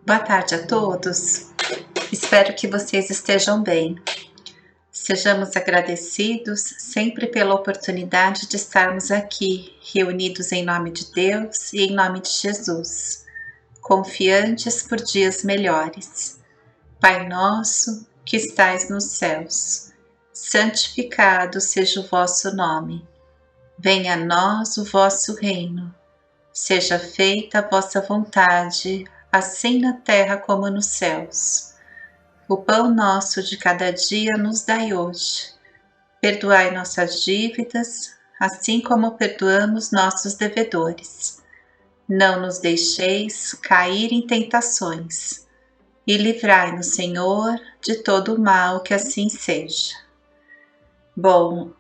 Boa tarde a todos. Espero que vocês estejam bem. Sejamos agradecidos sempre pela oportunidade de estarmos aqui, reunidos em nome de Deus e em nome de Jesus, confiantes por dias melhores. Pai nosso, que estais nos céus, santificado seja o vosso nome. Venha a nós o vosso reino. Seja feita a vossa vontade, assim na terra como nos céus. O pão nosso de cada dia nos dai hoje. Perdoai nossas dívidas, assim como perdoamos nossos devedores. Não nos deixeis cair em tentações, e livrai-nos, Senhor, de todo o mal, que assim seja. Bom,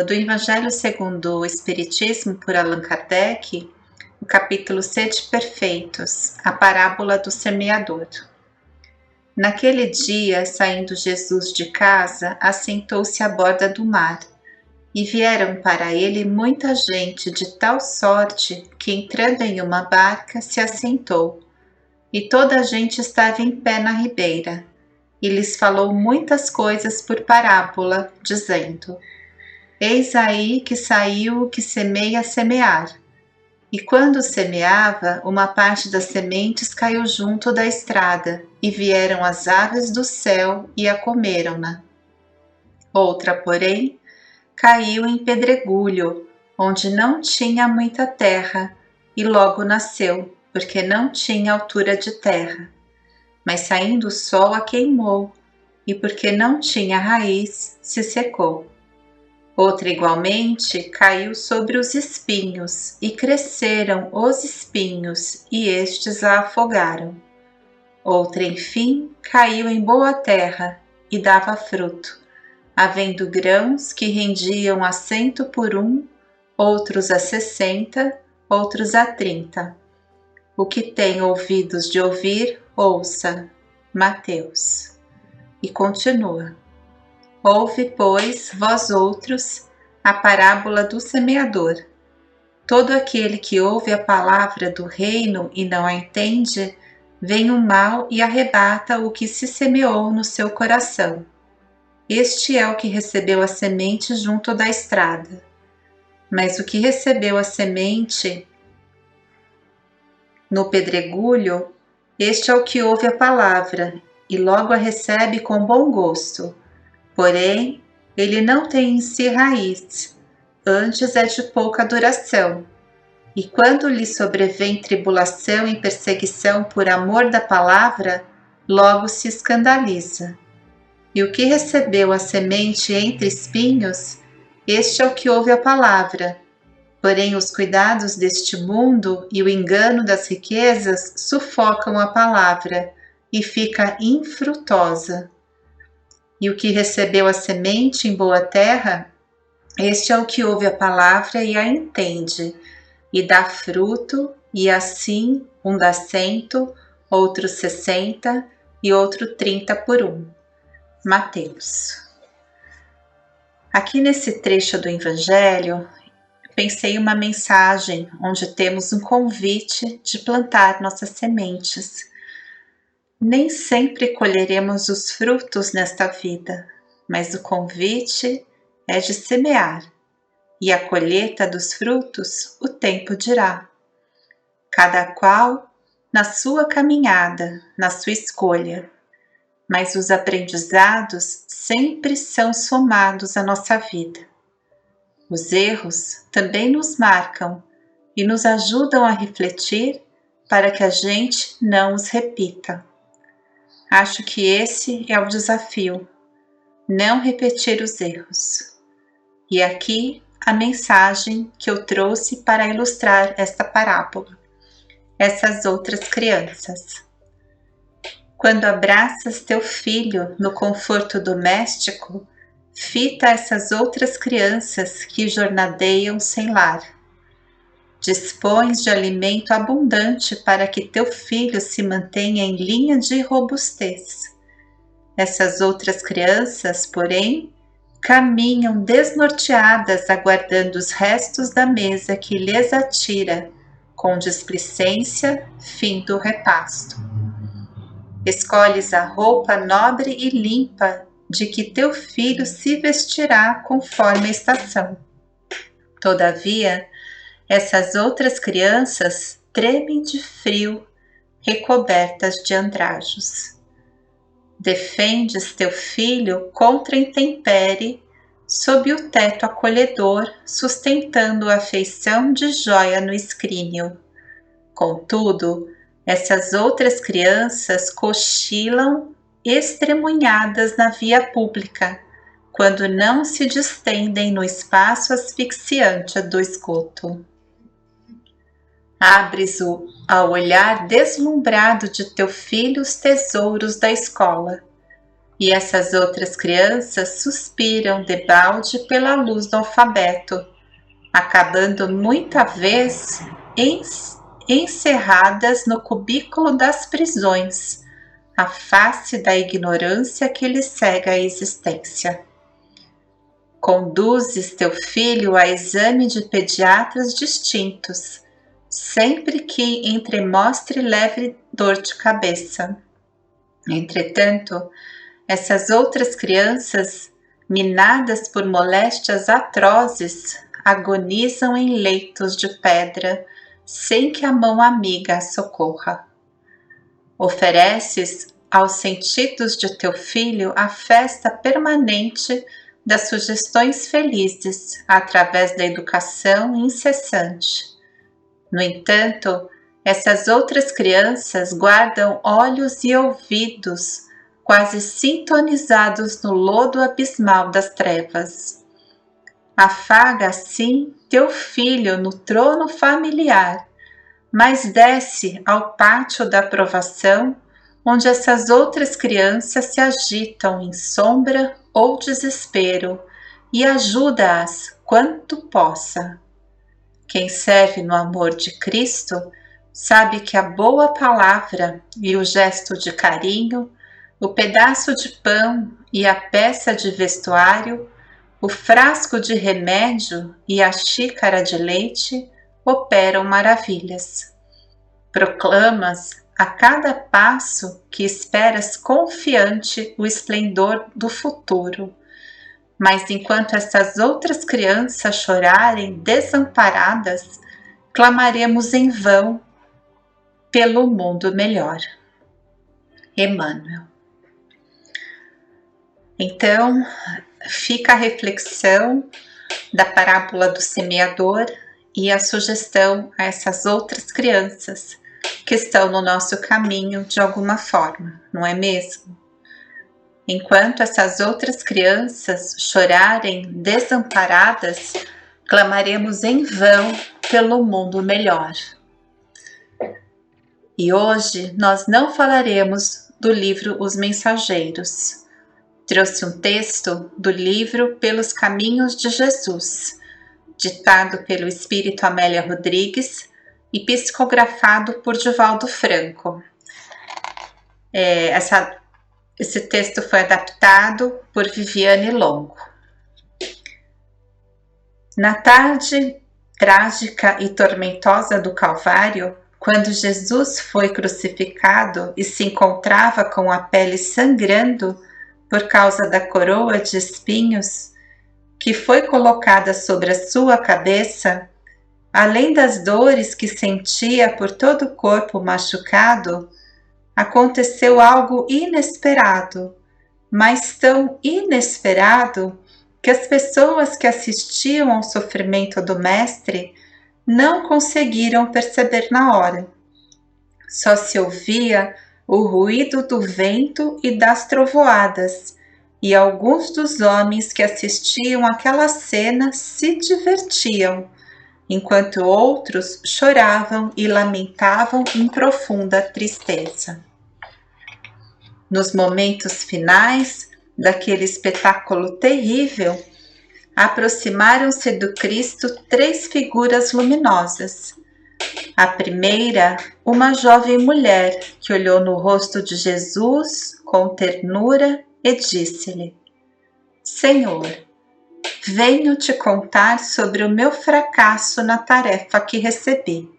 do Evangelho segundo o Espiritismo, por Allan Kardec, o capítulo Sede Perfeitos, a parábola do semeador. Naquele dia, saindo Jesus de casa, assentou-se à borda do mar, e vieram para ele muita gente, de tal sorte que, entrando em uma barca, se assentou, e toda a gente estava em pé na ribeira, e lhes falou muitas coisas por parábola, dizendo: Eis aí que saiu o que semeia a semear. E quando semeava, uma parte das sementes caiu junto da estrada, e vieram as aves do céu e a comeram-na. Outra, porém, caiu em pedregulho, onde não tinha muita terra, e logo nasceu, porque não tinha altura de terra. Mas saindo o sol a queimou, e porque não tinha raiz, se secou. Outra igualmente caiu sobre os espinhos, e cresceram os espinhos, e estes a afogaram. Outra, enfim, caiu em boa terra, e dava fruto, havendo grãos que rendiam a 100 por um, outros a 60, outros a 30. O que tem ouvidos de ouvir, ouça. Mateus. E continua. Ouve, pois, vós outros, a parábola do semeador. Todo aquele que ouve a palavra do reino e não a entende, vem o mal e arrebata o que se semeou no seu coração. Este é o que recebeu a semente junto da estrada. Mas o que recebeu a semente no pedregulho, este é o que ouve a palavra e logo a recebe com bom gosto. Porém, ele não tem em si raiz, antes é de pouca duração. E quando lhe sobrevém tribulação e perseguição por amor da palavra, logo se escandaliza. E o que recebeu a semente entre espinhos, este é o que ouve a palavra. Porém, os cuidados deste mundo e o engano das riquezas sufocam a palavra, e fica infrutosa. E o que recebeu a semente em boa terra, este é o que ouve a palavra e a entende, e dá fruto, e assim um dá 100, outro 60 e outro 30 por um. Mateus. Aqui nesse trecho do Evangelho, pensei uma mensagem onde temos um convite de plantar nossas sementes. Nem sempre colheremos os frutos nesta vida, mas o convite é de semear, e a colheita dos frutos o tempo dirá. Cada qual na sua caminhada, na sua escolha, mas os aprendizados sempre são somados à nossa vida. Os erros também nos marcam e nos ajudam a refletir para que a gente não os repita. Acho que esse é o desafio, não repetir os erros. E aqui a mensagem que eu trouxe para ilustrar esta parábola. Essas outras crianças. Quando abraças teu filho no conforto doméstico, fita essas outras crianças que jornadeiam sem lar. Dispões de alimento abundante para que teu filho se mantenha em linha de robustez. Essas outras crianças, porém, caminham desnorteadas aguardando os restos da mesa que lhes atira, com displicência, fim do repasto. escolhes a roupa nobre e limpa de que teu filho se vestirá conforme a estação. Todavia, essas outras crianças tremem de frio, recobertas de andrajos. Defendes teu filho contra a intempérie, sob o teto acolhedor, sustentando a feição de jóia no escrínio. Contudo, essas outras crianças cochilam estremunhadas na via pública, quando não se distendem no espaço asfixiante do esgoto. Abres ao olhar deslumbrado de teu filho os tesouros da escola, e essas outras crianças suspiram debalde pela luz do alfabeto, acabando muita vez encerradas no cubículo das prisões, a face da ignorância que lhe cega a existência. Conduzes teu filho a exame de pediatras distintos, sempre que entremostre leve dor de cabeça. Entretanto, essas outras crianças, minadas por moléstias atrozes, agonizam em leitos de pedra, sem que a mão amiga as socorra. Ofereces aos sentidos de teu filho a festa permanente das sugestões felizes, através da educação incessante. No entanto, essas outras crianças guardam olhos e ouvidos quase sintonizados no lodo abismal das trevas. Afaga assim teu filho no trono familiar, mas desce ao pátio da provação, onde essas outras crianças se agitam em sombra ou desespero, e ajuda-as quanto possa. Quem serve no amor de Cristo sabe que a boa palavra e o gesto de carinho, o pedaço de pão e a peça de vestuário, o frasco de remédio e a xícara de leite operam maravilhas. Proclamas a cada passo que esperas confiante o esplendor do futuro. Mas enquanto essas outras crianças chorarem desamparadas, clamaremos em vão pelo mundo melhor. Emmanuel. Então, fica a reflexão da parábola do semeador e a sugestão a essas outras crianças que estão no nosso caminho de alguma forma, não é mesmo? Enquanto essas outras crianças chorarem desamparadas, clamaremos em vão pelo mundo melhor. E hoje nós não falaremos do livro Os Mensageiros. Trouxe um texto do livro Pelos Caminhos de Jesus, ditado pelo Espírito Amélia Rodrigues e psicografado por Divaldo Franco. Esse texto foi adaptado por Viviane Longo. Na tarde trágica e tormentosa do Calvário, quando Jesus foi crucificado e se encontrava com a pele sangrando por causa da coroa de espinhos que foi colocada sobre a sua cabeça, além das dores que sentia por todo o corpo machucado, aconteceu algo inesperado, mas tão inesperado que as pessoas que assistiam ao sofrimento do Mestre não conseguiram perceber na hora. Só se ouvia o ruído do vento e das trovoadas, e alguns dos homens que assistiam àquela cena se divertiam, enquanto outros choravam e lamentavam em profunda tristeza. Nos momentos finais daquele espetáculo terrível, aproximaram-se do Cristo 3 figuras luminosas. A primeira, uma jovem mulher que olhou no rosto de Jesus com ternura e disse-lhe: Senhor, venho te contar sobre o meu fracasso na tarefa que recebi.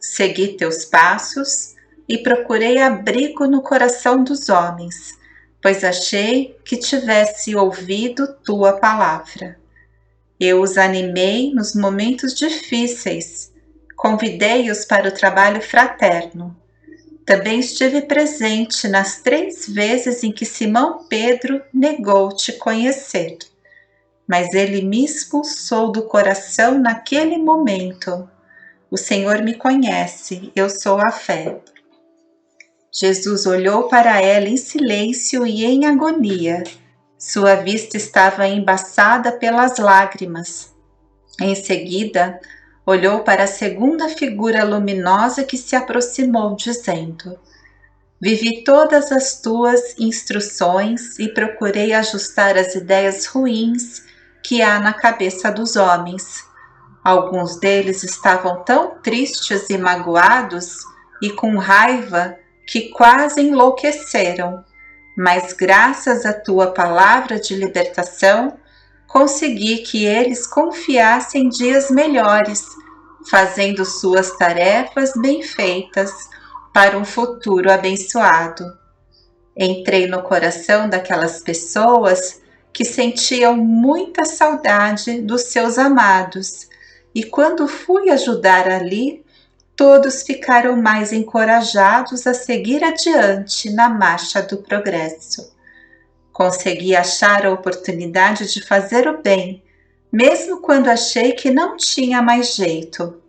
Segui teus passos, e procurei abrigo no coração dos homens, pois achei que tivesse ouvido tua palavra. Eu os animei nos momentos difíceis, convidei-os para o trabalho fraterno. Também estive presente nas 3 vezes em que Simão Pedro negou te conhecer, mas ele me expulsou do coração naquele momento. O Senhor me conhece, eu sou a fé. Jesus olhou para ela em silêncio e em agonia. Sua vista estava embaçada pelas lágrimas. Em seguida, olhou para a segunda figura luminosa que se aproximou, dizendo: Vivi todas as tuas instruções e procurei ajustar as ideias ruins que há na cabeça dos homens. Alguns deles estavam tão tristes e magoados e com raiva que quase enlouqueceram, mas graças à tua palavra de libertação, consegui que eles confiassem em dias melhores, fazendo suas tarefas bem feitas para um futuro abençoado. Entrei no coração daquelas pessoas que sentiam muita saudade dos seus amados, e quando fui ajudar ali, todos ficaram mais encorajados a seguir adiante na marcha do progresso. Consegui achar a oportunidade de fazer o bem, mesmo quando achei que não tinha mais jeito.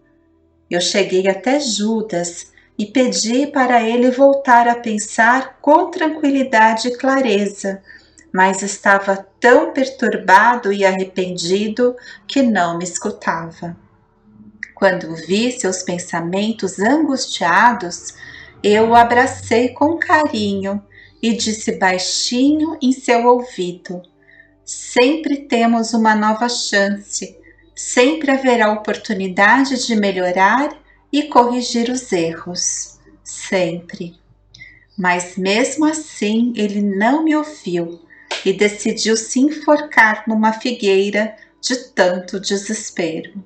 Eu cheguei até Judas e pedi para ele voltar a pensar com tranquilidade e clareza, mas estava tão perturbado e arrependido que não me escutava. Quando vi seus pensamentos angustiados, eu o abracei com carinho e disse baixinho em seu ouvido: sempre temos uma nova chance, sempre haverá oportunidade de melhorar e corrigir os erros, sempre. Mas mesmo assim ele não me ouviu e decidiu se enforcar numa figueira de tanto desespero.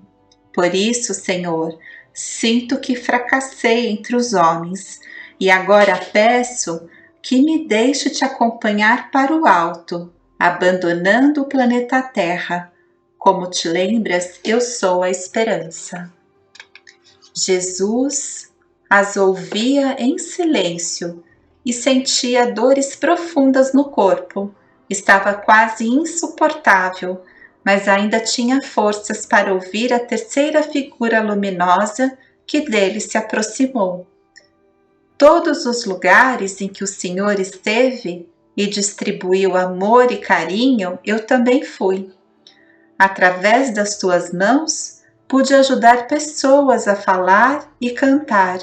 Por isso, Senhor, sinto que fracassei entre os homens e agora peço que me deixe te acompanhar para o alto, abandonando o planeta Terra. Como te lembras, eu sou a esperança. Jesus as ouvia em silêncio e sentia dores profundas no corpo. Estava quase insuportável, mas ainda tinha forças para ouvir a terceira figura luminosa que dele se aproximou. Todos os lugares em que o Senhor esteve e distribuiu amor e carinho, eu também fui. Através das tuas mãos, pude ajudar pessoas a falar e cantar.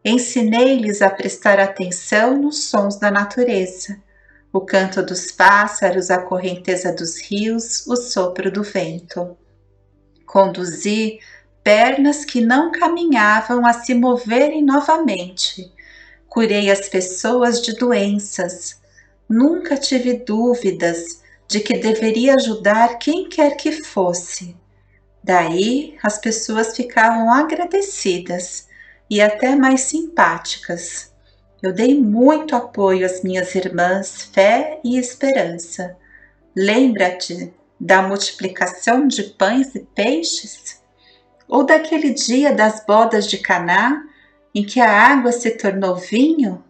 Ensinei-lhes a prestar atenção nos sons da natureza, o canto dos pássaros, a correnteza dos rios, o sopro do vento. Conduzi pernas que não caminhavam a se moverem novamente. Curei as pessoas de doenças. Nunca tive dúvidas de que deveria ajudar quem quer que fosse. Daí as pessoas ficavam agradecidas e até mais simpáticas. Eu dei muito apoio às minhas irmãs Fé e Esperança. Lembra-te da multiplicação de pães e peixes? Ou daquele dia das bodas de Caná, em que a água se tornou vinho?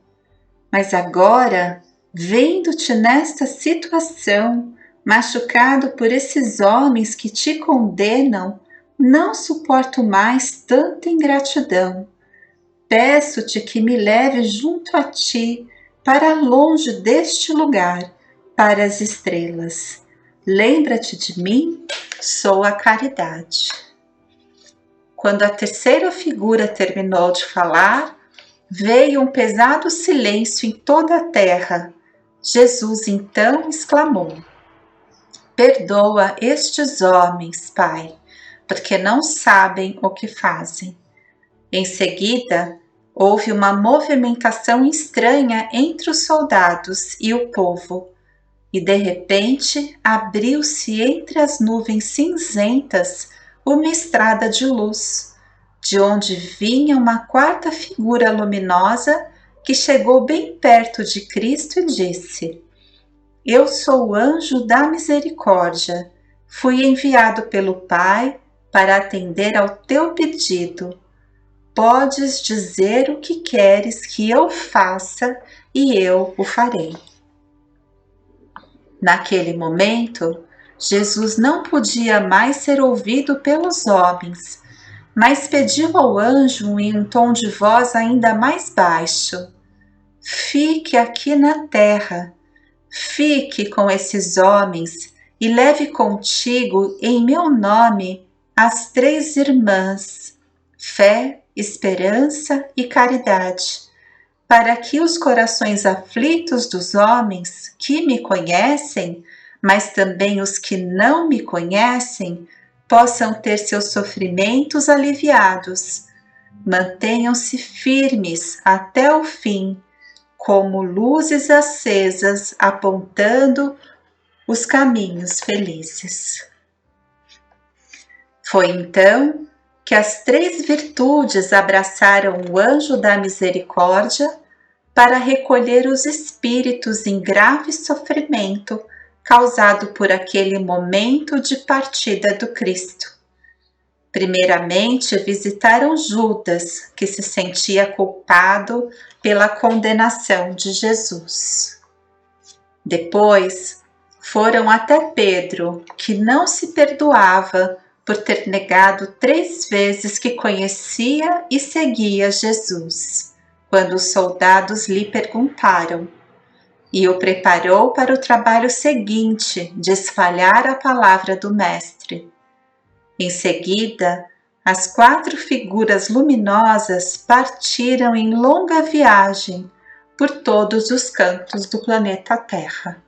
Mas agora, vendo-te nesta situação, machucado por esses homens que te condenam, não suporto mais tanta ingratidão. Peço-te que me leve junto a ti, para longe deste lugar, para as estrelas. Lembra-te de mim, sou a caridade. Quando a terceira figura terminou de falar, veio um pesado silêncio em toda a terra. Jesus então exclamou: perdoa estes homens, Pai, porque não sabem o que fazem. Em seguida, houve uma movimentação estranha entre os soldados e o povo, e de repente abriu-se entre as nuvens cinzentas uma estrada de luz. de onde vinha uma quarta figura luminosa que chegou bem perto de Cristo e disse: Eu sou o anjo da misericórdia. Fui enviado pelo Pai para atender ao teu pedido. Podes dizer o que queres que eu faça e eu o farei. Naquele momento, Jesus não podia mais ser ouvido pelos homens, mas pediu ao anjo em um tom de voz ainda mais baixo: Fique aqui na terra, fique com esses homens e leve contigo em meu nome as 3 irmãs, fé, esperança e caridade, para que os corações aflitos dos homens que me conhecem, mas também os que não me conhecem, possam ter seus sofrimentos aliviados. Mantenham-se firmes até o fim, como luzes acesas apontando os caminhos felizes. Foi então que as 3 virtudes abraçaram o anjo da misericórdia para recolher os espíritos em grave sofrimento causado por aquele momento de partida do Cristo. Primeiramente visitaram Judas, que se sentia culpado pela condenação de Jesus. Depois foram até Pedro, que não se perdoava por ter negado 3 vezes que conhecia e seguia Jesus, quando os soldados lhe perguntaram, e o preparou para o trabalho seguinte de espalhar a palavra do Mestre. Em seguida, as 4 figuras luminosas partiram em longa viagem por todos os cantos do planeta Terra.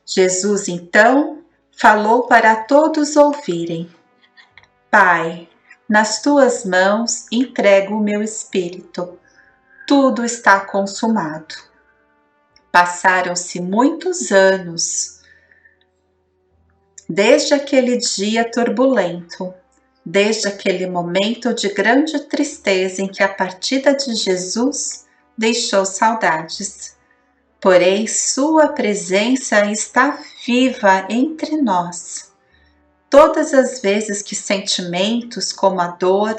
Jesus, então, falou para todos ouvirem: Pai, nas tuas mãos entrego o meu espírito. Tudo está consumado. Passaram-se muitos anos desde aquele dia turbulento, desde aquele momento de grande tristeza em que a partida de Jesus deixou saudades. Porém, sua presença está viva entre nós. Todas as vezes que sentimentos como a dor,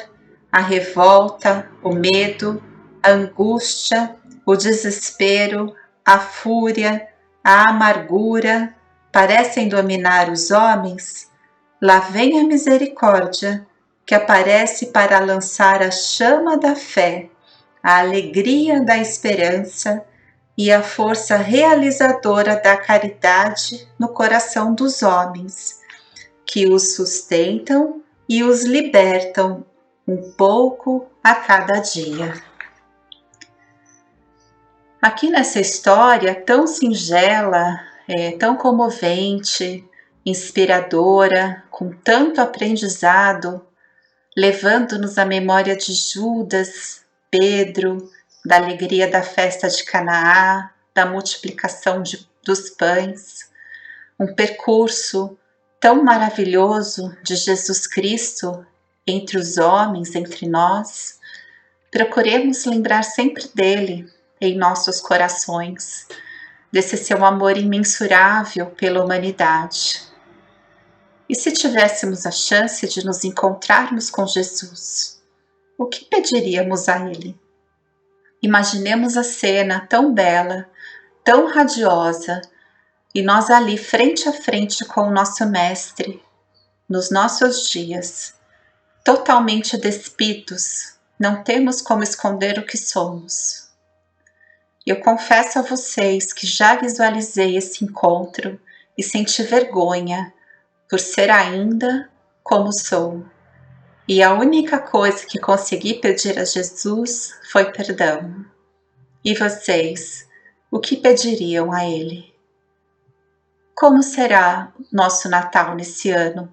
a revolta, o medo, a angústia, o desespero, a fúria, a amargura parecem dominar os homens, lá vem a misericórdia, que aparece para lançar a chama da fé, a alegria da esperança e a força realizadora da caridade no coração dos homens, que os sustentam e os libertam um pouco a cada dia. Aqui nessa história tão singela, tão comovente, inspiradora, com tanto aprendizado, levando-nos à memória de Judas, Pedro, da alegria da festa de Canaã, da multiplicação dos pães, um percurso tão maravilhoso de Jesus Cristo entre os homens, entre nós. Procuremos lembrar sempre dele em nossos corações, desse seu amor imensurável pela humanidade. E se tivéssemos a chance de nos encontrarmos com Jesus, o que pediríamos a ele? Imaginemos a cena tão bela, tão radiosa, e nós ali frente a frente com o nosso Mestre, nos nossos dias, totalmente despidos, não temos como esconder o que somos. Eu confesso a vocês que já visualizei esse encontro e senti vergonha por ser ainda como sou. E a única coisa que consegui pedir a Jesus foi perdão. E vocês, o que pediriam a Ele? Como será nosso Natal nesse ano?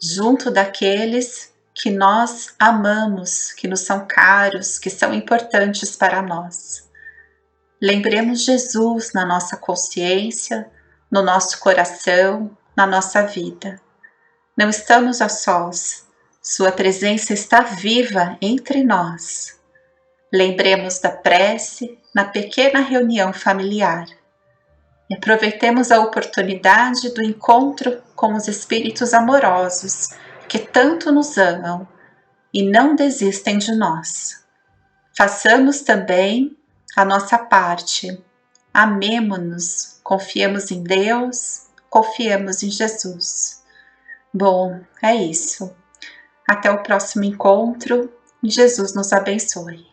Junto daqueles que nós amamos, que nos são caros, que são importantes para nós. Lembremos Jesus na nossa consciência, no nosso coração, na nossa vida. Não estamos a sós, Sua presença está viva entre nós. Lembremos da prece na pequena reunião familiar e aproveitemos a oportunidade do encontro com os espíritos amorosos que tanto nos amam e não desistem de nós. Façamos também a nossa parte. Amemo-nos, confiemos em Deus, confiemos em Jesus. Bom, é isso. Até o próximo encontro. Jesus nos abençoe.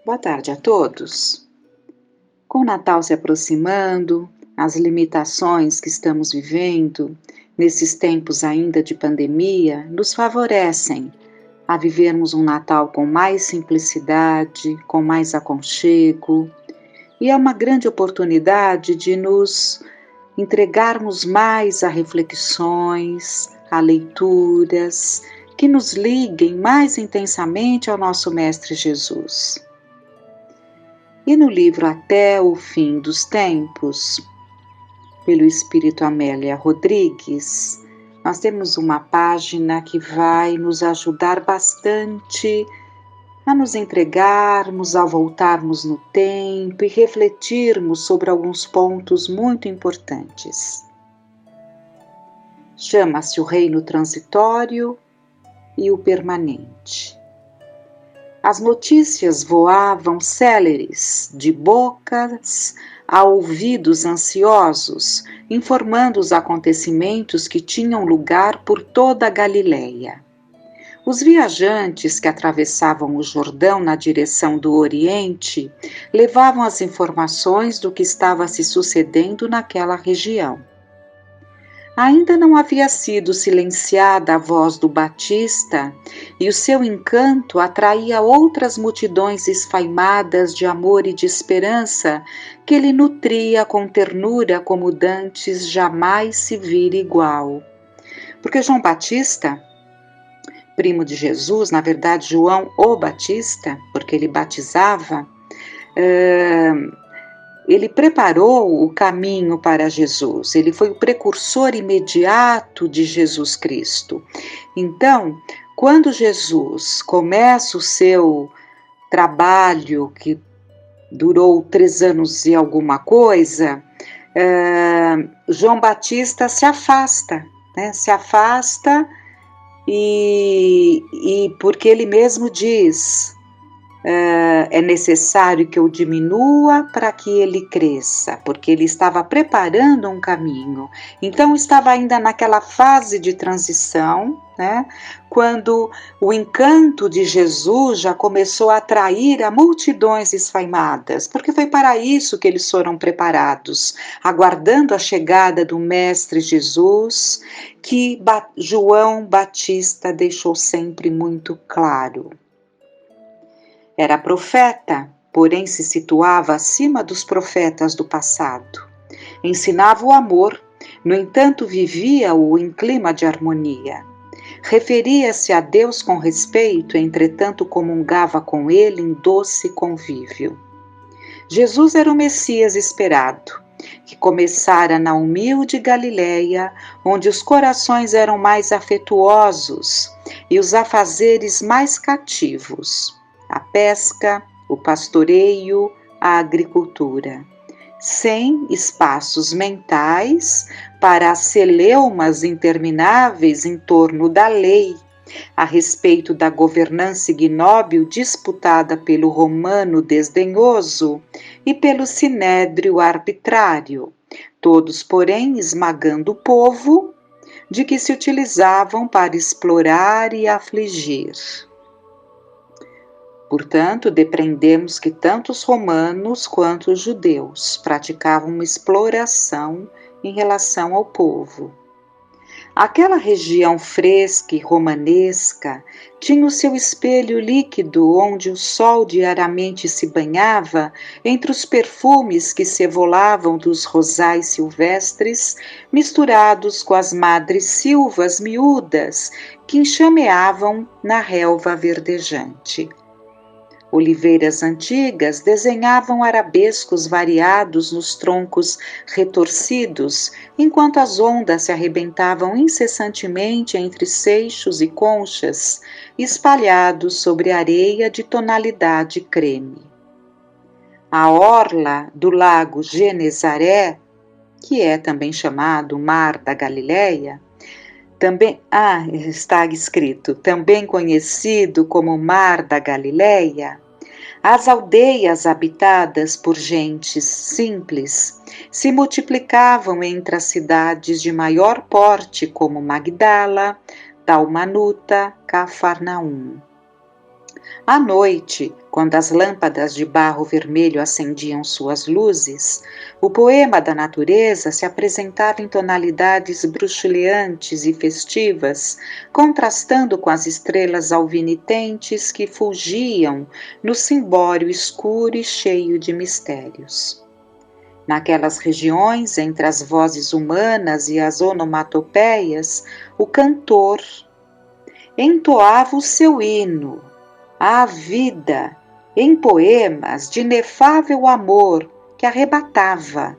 Boa tarde a todos. Com o Natal se aproximando, as limitações que estamos vivendo nesses tempos ainda de pandemia nos favorecem a vivermos um Natal com mais simplicidade, com mais aconchego, e é uma grande oportunidade de nos entregarmos mais a reflexões, a leituras que nos liguem mais intensamente ao nosso Mestre Jesus. E no livro Até o Fim dos Tempos, pelo Espírito Amélia Rodrigues, nós temos uma página que vai nos ajudar bastante a nos entregarmos, a voltarmos no tempo e refletirmos sobre alguns pontos muito importantes. Chama-se o reino transitório e o permanente. As notícias voavam céleres, de bocas a ouvidos ansiosos, informando os acontecimentos que tinham lugar por toda a Galileia. Os viajantes que atravessavam o Jordão na direção do Oriente levavam as informações do que estava se sucedendo naquela região. Ainda não havia sido silenciada a voz do Batista e o seu encanto atraía outras multidões esfaimadas de amor e de esperança que ele nutria com ternura como dantes jamais se vira igual. Porque João Batista, primo de Jesus, na verdade João o Batista, porque ele batizava, ele preparou o caminho para Jesus, ele foi o precursor imediato de Jesus Cristo. Então, quando Jesus começa o seu trabalho, que durou 3 anos e alguma coisa, João Batista se afasta, né? Se afasta e porque ele mesmo diz, é necessário que eu diminua para que ele cresça, porque ele estava preparando um caminho. Então estava ainda naquela fase de transição, né, quando o encanto de Jesus já começou a atrair a multidões esfaimadas, porque foi para isso que eles foram preparados, aguardando a chegada do Mestre Jesus, que João Batista deixou sempre muito claro. Era profeta, porém se situava acima dos profetas do passado. Ensinava o amor, no entanto vivia-o em clima de harmonia. Referia-se a Deus com respeito, entretanto comungava com ele em doce convívio. Jesus era o Messias esperado, que começara na humilde Galileia, onde os corações eram mais afetuosos e os afazeres mais cativos. A pesca, o pastoreio, a agricultura, sem espaços mentais para as celeumas intermináveis em torno da lei, a respeito da governança ignóbil disputada pelo romano desdenhoso e pelo sinédrio arbitrário, todos, porém, esmagando o povo, de que se utilizavam para explorar e afligir. Portanto, depreendemos que tanto os romanos quanto os judeus praticavam uma exploração em relação ao povo. Aquela região fresca e romanesca tinha o seu espelho líquido onde o sol diariamente se banhava entre os perfumes que se evolavam dos rosais silvestres misturados com as madres silvas miúdas que enxameavam na relva verdejante. Oliveiras antigas desenhavam arabescos variados nos troncos retorcidos, enquanto as ondas se arrebentavam incessantemente entre seixos e conchas, espalhados sobre areia de tonalidade creme. A orla do lago Genezaré, que é também chamado Mar da Galileia, está escrito, também conhecido como Mar da Galileia, as aldeias habitadas por gentes simples se multiplicavam entre as cidades de maior porte como Magdala, Dalmanuta, Cafarnaum. À noite, quando as lâmpadas de barro vermelho acendiam suas luzes, o poema da natureza se apresentava em tonalidades bruxuleantes e festivas, contrastando com as estrelas alvinitentes que fulgiam no cimbório escuro e cheio de mistérios. Naquelas regiões, entre as vozes humanas e as onomatopeias, o cantor entoava o seu hino, a vida, em poemas de inefável amor que arrebatava,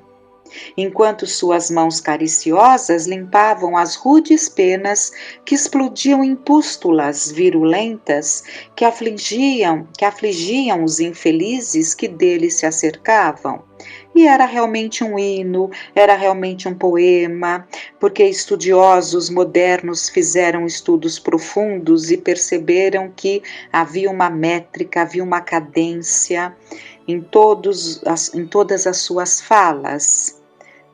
enquanto suas mãos cariciosas limpavam as rudes penas que explodiam em pústulas virulentas que afligiam os infelizes que dele se acercavam. E era realmente um hino, era realmente um poema, porque estudiosos modernos fizeram estudos profundos e perceberam que havia uma métrica, havia uma cadência em todas as suas falas.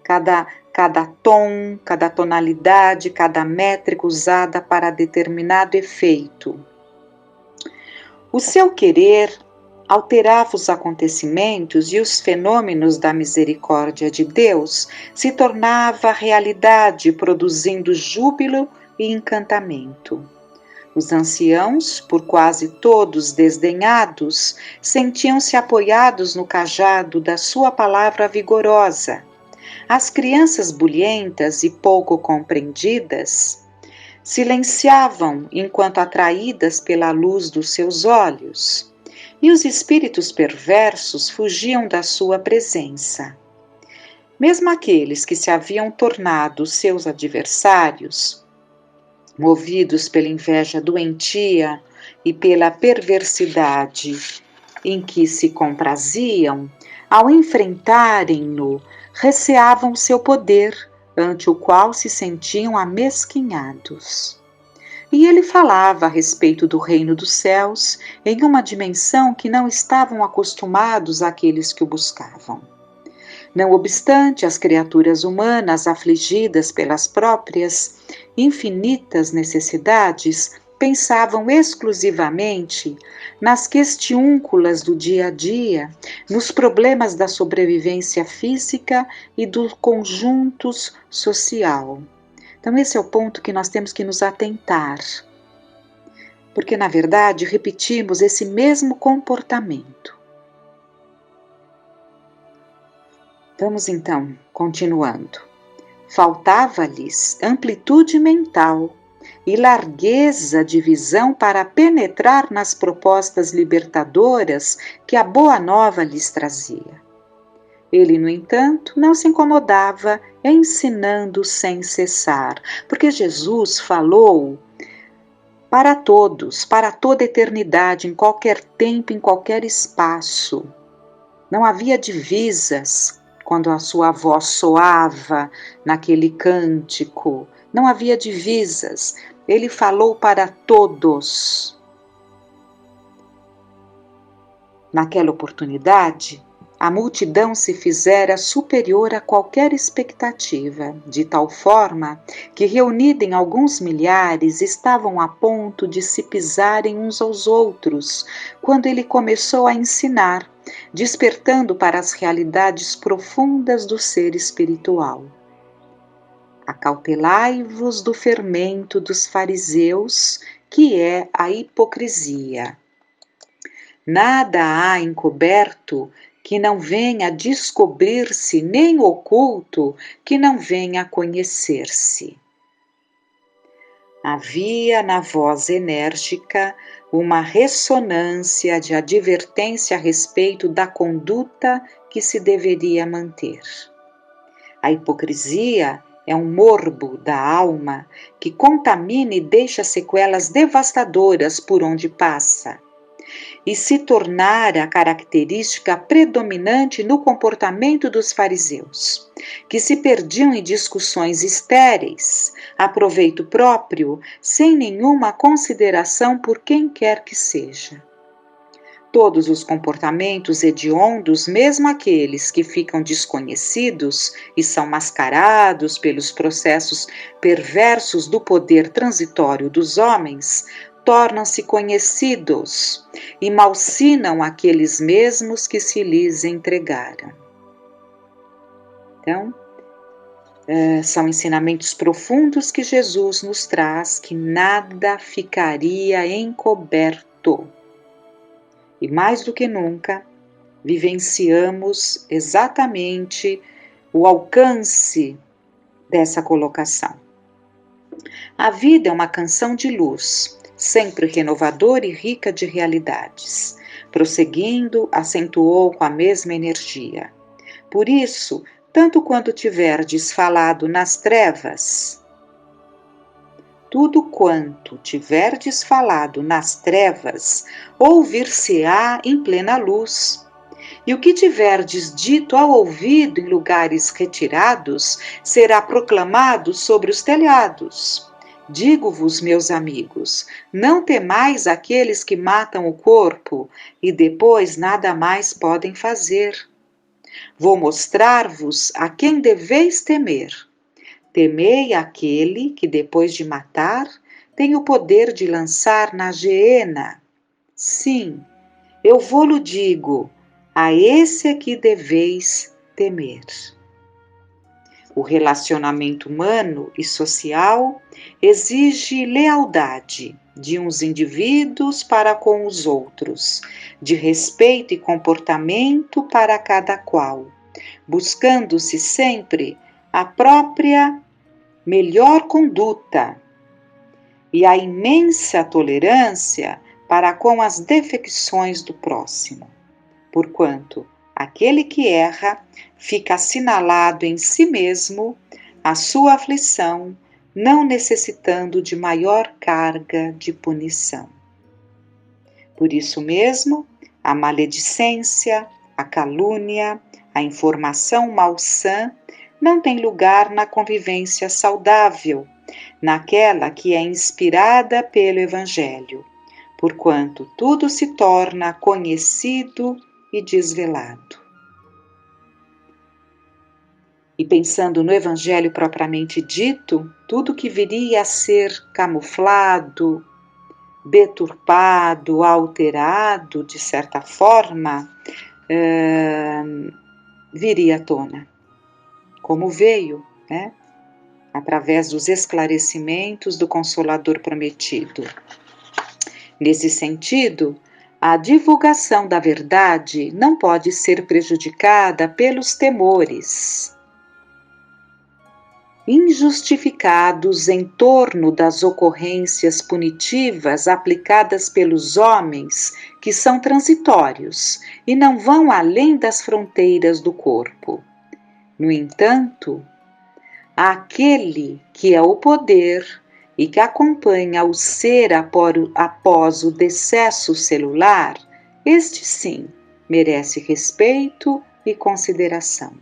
Cada tom, cada tonalidade, cada métrica usada para determinado efeito. O seu querer alterava os acontecimentos e os fenômenos da misericórdia de Deus se tornava realidade, produzindo júbilo e encantamento. Os anciãos, por quase todos desdenhados, sentiam-se apoiados no cajado da sua palavra vigorosa. As crianças bulhentas e pouco compreendidas silenciavam enquanto atraídas pela luz dos seus olhos. E os espíritos perversos fugiam da sua presença. Mesmo aqueles que se haviam tornado seus adversários, movidos pela inveja doentia e pela perversidade em que se compraziam, ao enfrentarem-no, receavam seu poder, ante o qual se sentiam amesquinhados. E ele falava a respeito do reino dos céus em uma dimensão que não estavam acostumados aqueles que o buscavam. Não obstante, as criaturas humanas, afligidas pelas próprias infinitas necessidades, pensavam exclusivamente nas questiúnculas do dia a dia, nos problemas da sobrevivência física e do conjunto social. Então, esse é o ponto que nós temos que nos atentar, porque, na verdade, repetimos esse mesmo comportamento. Vamos, então, continuando. Faltava-lhes amplitude mental e largueza de visão para penetrar nas propostas libertadoras que a Boa Nova lhes trazia. Ele, no entanto, não se incomodava ensinando sem cessar, porque Jesus falou para todos, para toda eternidade, em qualquer tempo, em qualquer espaço. Não havia divisas quando a sua voz soava naquele cântico. Não havia divisas. Ele falou para todos. Naquela oportunidade, a multidão se fizera superior a qualquer expectativa, de tal forma que, reunida em alguns milhares, estavam a ponto de se pisarem uns aos outros, quando ele começou a ensinar, despertando para as realidades profundas do ser espiritual. Acautelai-vos do fermento dos fariseus, que é a hipocrisia. Nada há encoberto que não venha a descobrir-se, nem oculto que não venha a conhecer-se. Havia na voz enérgica uma ressonância de advertência a respeito da conduta que se deveria manter. A hipocrisia é um morbo da alma que contamina e deixa sequelas devastadoras por onde passa, e se tornara a característica predominante no comportamento dos fariseus, que se perdiam em discussões estéreis, a proveito próprio, sem nenhuma consideração por quem quer que seja. Todos os comportamentos hediondos, mesmo aqueles que ficam desconhecidos e são mascarados pelos processos perversos do poder transitório dos homens, tornam-se conhecidos e malsinam aqueles mesmos que se lhes entregaram. Então, são ensinamentos profundos que Jesus nos traz, que nada ficaria encoberto. E mais do que nunca, vivenciamos exatamente o alcance dessa colocação. A vida é uma canção de luz, sempre renovadora e rica de realidades. Prosseguindo, acentuou com a mesma energia. Por isso, tanto quanto tiverdes falado nas trevas, tudo quanto tiverdes falado nas trevas, ouvir-se-á em plena luz. E o que tiverdes dito ao ouvido em lugares retirados, será proclamado sobre os telhados. Digo-vos, meus amigos, não temais aqueles que matam o corpo e depois nada mais podem fazer. Vou mostrar-vos a quem deveis temer. Temei aquele que, depois de matar, tem o poder de lançar na geena. Sim, eu vou-lo digo, a esse é que deveis temer. O relacionamento humano e social exige lealdade de uns indivíduos para com os outros, de respeito e comportamento para cada qual, buscando-se sempre a própria melhor conduta e a imensa tolerância para com as defecções do próximo, porquanto aquele que erra fica assinalado em si mesmo a sua aflição, não necessitando de maior carga de punição. Por isso mesmo, a maledicência, a calúnia, a informação malsã não tem lugar na convivência saudável, naquela que é inspirada pelo Evangelho, porquanto tudo se torna conhecido e desvelado. E pensando no Evangelho propriamente dito, tudo que viria a ser camuflado, deturpado, alterado, de certa forma, viria à tona. Como veio, né? Através dos esclarecimentos do Consolador prometido. Nesse sentido, a divulgação da verdade não pode ser prejudicada pelos temores injustificados em torno das ocorrências punitivas aplicadas pelos homens, que são transitórios e não vão além das fronteiras do corpo. No entanto, aquele que é o poder e que acompanha o ser após o decesso celular, este sim merece respeito e consideração,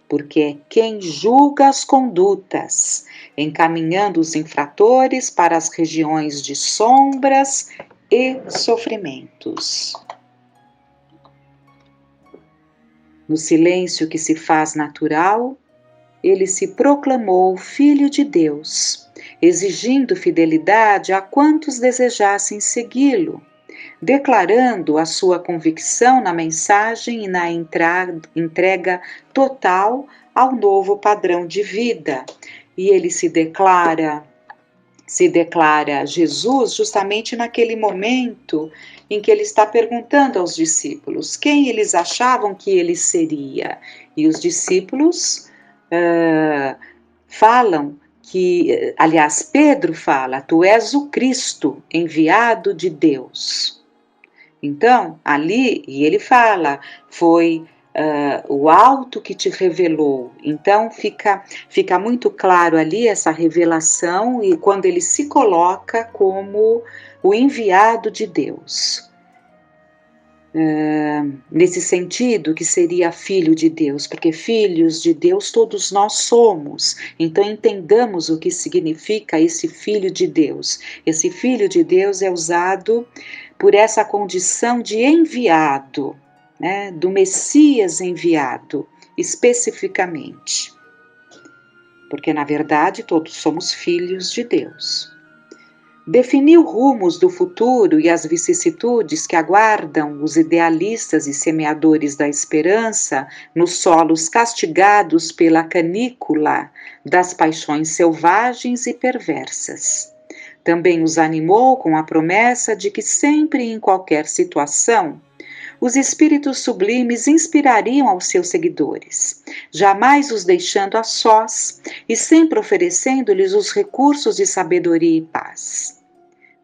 porque é quem julga as condutas, encaminhando os infratores para as regiões de sombras e sofrimentos. No silêncio que se faz natural, ele se proclamou Filho de Deus, exigindo fidelidade a quantos desejassem segui-lo, declarando a sua convicção na mensagem e na entrega total ao novo padrão de vida. E ele se declara Jesus justamente naquele momento em que ele está perguntando aos discípulos quem eles achavam que ele seria. E os discípulos falam aliás, Pedro fala, tu és o Cristo enviado de Deus. Então, ali, e ele fala, foi o alto que te revelou. Então, fica muito claro ali essa revelação e quando ele se coloca como o enviado de Deus. Nesse sentido que seria filho de Deus, porque filhos de Deus todos nós somos. Então entendamos o que significa esse filho de Deus. Esse filho de Deus é usado por essa condição de enviado, né, do Messias enviado, especificamente. Porque na verdade todos somos filhos de Deus. Definiu rumos do futuro e as vicissitudes que aguardam os idealistas e semeadores da esperança nos solos castigados pela canícula das paixões selvagens e perversas. Também os animou com a promessa de que sempre e em qualquer situação os espíritos sublimes inspirariam aos seus seguidores, jamais os deixando a sós e sempre oferecendo-lhes os recursos de sabedoria e paz.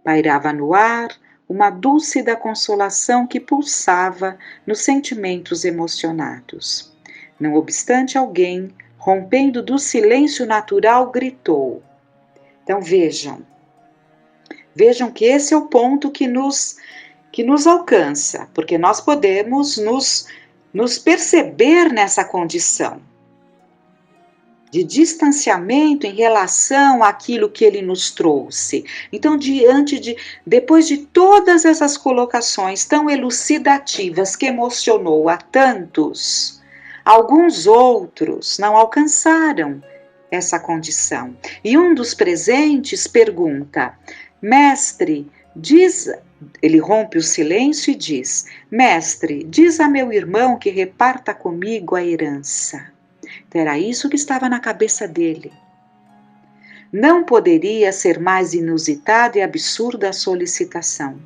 Pairava no ar uma dúlcida consolação que pulsava nos sentimentos emocionados. Não obstante, alguém, rompendo do silêncio natural, gritou. Então vejam que esse é o ponto que nos alcança, porque nós podemos nos perceber nessa condição de distanciamento em relação àquilo que ele nos trouxe. Então, depois de todas essas colocações tão elucidativas que emocionou a tantos, alguns outros não alcançaram essa condição. E um dos presentes pergunta, mestre, ele rompe o silêncio e diz, mestre, diz a meu irmão que reparta comigo a herança. Era isso que estava na cabeça dele. Não poderia ser mais inusitada e absurda a solicitação,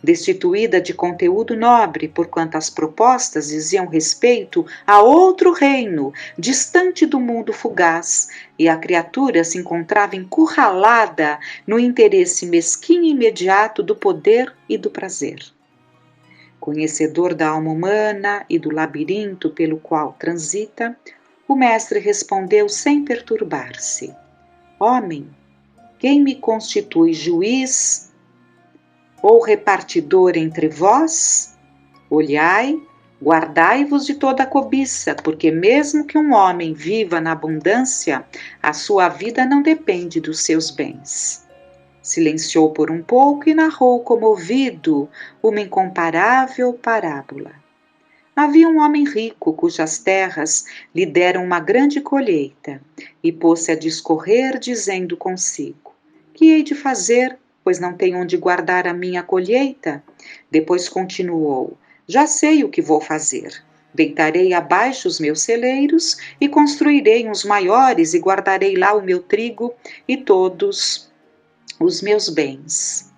destituída de conteúdo nobre, porquanto as propostas diziam respeito a outro reino, distante do mundo fugaz, e a criatura se encontrava encurralada no interesse mesquinho e imediato do poder e do prazer. Conhecedor da alma humana e do labirinto pelo qual transita, o mestre respondeu sem perturbar-se. Homem, quem me constitui juiz ou repartidor entre vós? Olhai, guardai-vos de toda a cobiça, porque mesmo que um homem viva na abundância, a sua vida não depende dos seus bens. Silenciou por um pouco e narrou comovido uma incomparável parábola. Havia um homem rico, cujas terras lhe deram uma grande colheita, e pôs-se a discorrer, dizendo consigo, que hei de fazer, pois não tenho onde guardar a minha colheita? Depois continuou, já sei o que vou fazer. Deitarei abaixo os meus celeiros, e construirei uns maiores, e guardarei lá o meu trigo e todos os meus bens.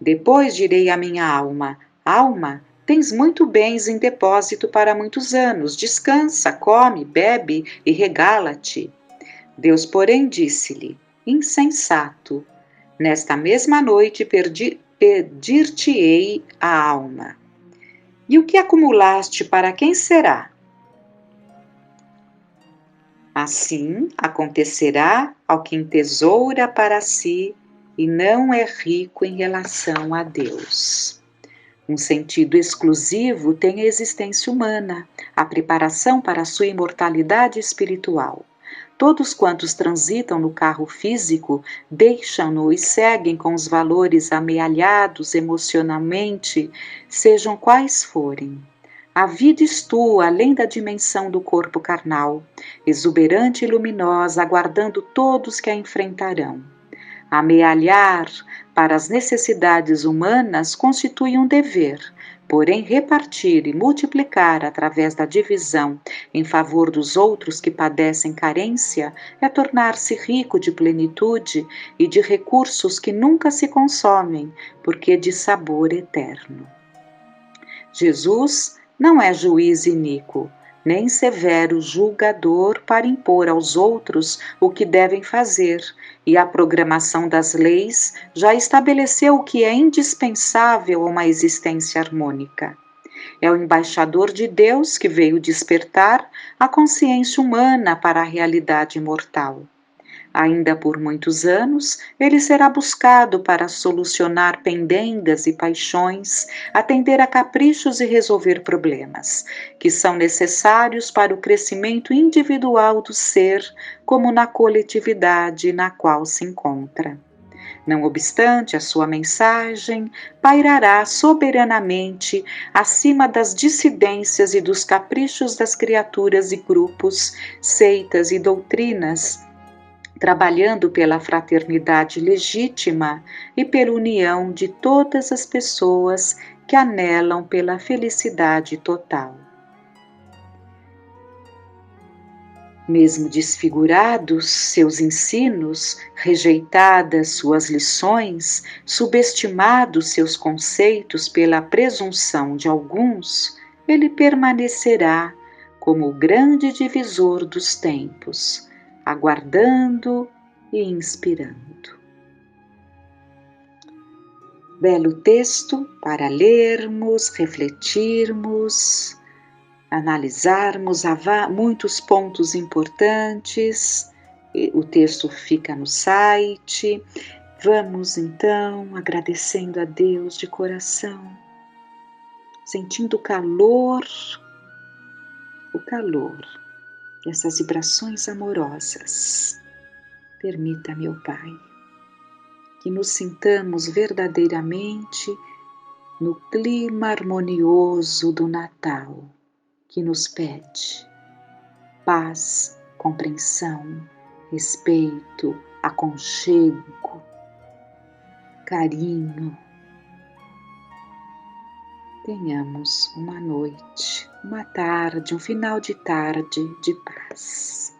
Depois direi à minha alma, alma, tens muito bens em depósito para muitos anos, descansa, come, bebe e regala-te. Deus, porém, disse-lhe, insensato, nesta mesma noite pedir-te-ei a alma. E o que acumulaste para quem será? Assim acontecerá ao que entesoura para si e não é rico em relação a Deus. Um sentido exclusivo tem a existência humana, a preparação para a sua imortalidade espiritual. Todos quantos transitam no carro físico deixam-no e seguem com os valores amealhados emocionalmente, sejam quais forem. A vida estua além da dimensão do corpo carnal, exuberante e luminosa, aguardando todos que a enfrentarão. Amealhar para as necessidades humanas constitui um dever, porém repartir e multiplicar através da divisão em favor dos outros que padecem carência é tornar-se rico de plenitude e de recursos que nunca se consomem, porque de sabor eterno. Jesus não é juiz iníquo, nem severo julgador para impor aos outros o que devem fazer, e a programação das leis já estabeleceu o que é indispensável a uma existência harmônica. É o embaixador de Deus que veio despertar a consciência humana para a realidade mortal. Ainda por muitos anos, ele será buscado para solucionar pendengas e paixões, atender a caprichos e resolver problemas, que são necessários para o crescimento individual do ser, como na coletividade na qual se encontra. Não obstante, a sua mensagem pairará soberanamente acima das dissidências e dos caprichos das criaturas e grupos, seitas e doutrinas, trabalhando pela fraternidade legítima e pela união de todas as pessoas que anelam pela felicidade total. Mesmo desfigurados seus ensinos, rejeitadas suas lições, subestimados seus conceitos pela presunção de alguns, ele permanecerá como o grande divisor dos tempos, aguardando e inspirando. Belo texto para lermos, refletirmos, analisarmos. Há muitos pontos importantes. O texto fica no site. Vamos então agradecendo a Deus de coração, sentindo o calor dessas vibrações amorosas. Permita, meu Pai, que nos sintamos verdadeiramente no clima harmonioso do Natal, que nos pede paz, compreensão, respeito, aconchego, carinho. Tenhamos uma noite, uma tarde, um final de tarde de paz.